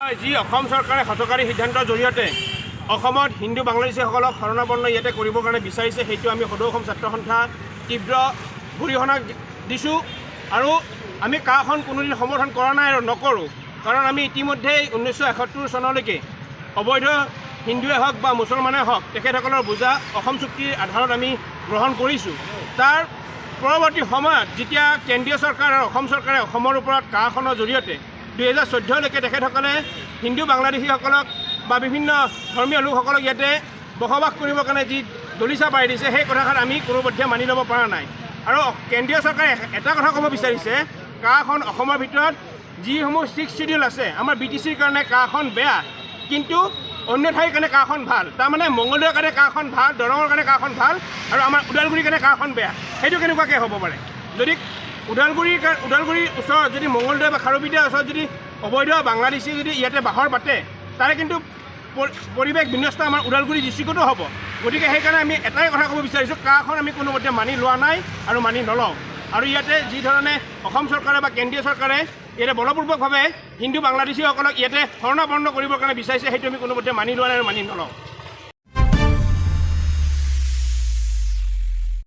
যি অসম চৰকাৰে হঠকাৰী সিদ্ধান্তৰ জৰিয়তে অসমত হিন্দু বাংলাদেশীসকলক শৰণাপন্ন ইয়াতে কৰিবৰ কাৰণে বিচাৰিছে, সেইটো আমি সদৌ অসম ছাত্ৰ সন্থা তীব্ৰ গৰিহণা দিছোঁ। আৰু আমি কাখন কোনোদিন সমৰ্থন কৰা নাই আৰু নকৰোঁ, কাৰণ আমি ইতিমধ্যেই 1971 চনলৈকে অবৈধ হিন্দুৱে হওক বা মুছলমানে হওক তেখেতসকলৰ বোজা অসম চুক্তিৰ আধাৰত আমি গ্ৰহণ কৰিছোঁ। তাৰ পৰৱৰ্তী সময়ত যেতিয়া কেন্দ্ৰীয় চৰকাৰ আৰু অসম চৰকাৰে অসমৰ ওপৰত কাখনৰ জৰিয়তে 2014লৈকে তেখেতসকলে হিন্দু বাংলাদেশীসকলক বা বিভিন্ন ধৰ্মীয় লোকসকলক ইয়াতে বসবাস কৰিবৰ কাৰণে যি দলিচা পাই দিছে, সেই কথাষাৰ আমি কোনোপধ্যে মানি ল'ব পৰা নাই। আৰু কেন্দ্ৰীয় চৰকাৰে এটা কথা ক'ব বিচাৰিছে, কাখন অসমৰ ভিতৰত যিসমূহ 6 শিডিউল আছে, আমাৰ BTCৰ কাৰণে কাখন বেয়া, কিন্তু অন্য ঠাইৰ কাৰণে কাখন ভাল। তাৰমানে মংগলদৈৰ কাৰণে কাখন ভাল, দৰঙৰ কাৰণে কাখন ভাল, আৰু আমাৰ ওদালগুৰিৰ কাৰণে কাখন বেয়া। সেইটো কেনেকুৱাকৈ হ'ব পাৰে? যদি ওদালগুৰিৰ ওচৰত যদি মংগলদৈ বা খাৰুপিটিয়াৰ ওচৰত যদি অবৈধ বাংলাদেশী যদি ইয়াতে বাহৰ পাতে, তাৰে কিন্তু পৰিৱেশ বিনষ্ট আমাৰ ওদালগুৰি ডিষ্ট্ৰিক্টতো হ'ব। গতিকে সেইকাৰণে আমি এটাই কথা ক'ব বিচাৰিছোঁ, কাখন আমি কোনোমতে মানি লোৱা নাই আৰু মানি নলওঁ। আৰু ইয়াতে যি ধৰণে অসম চৰকাৰে বা কেন্দ্ৰীয় চৰকাৰে ইয়াতে বলপূৰ্বকভাৱে হিন্দু বাংলাদেশীসকলক ইয়াতে শৰণাপন্ন কৰিবৰ কাৰণে বিচাৰিছে, সেইটো আমি কোনোমতে মানি লোৱা নাই আৰু মানি নলওঁ।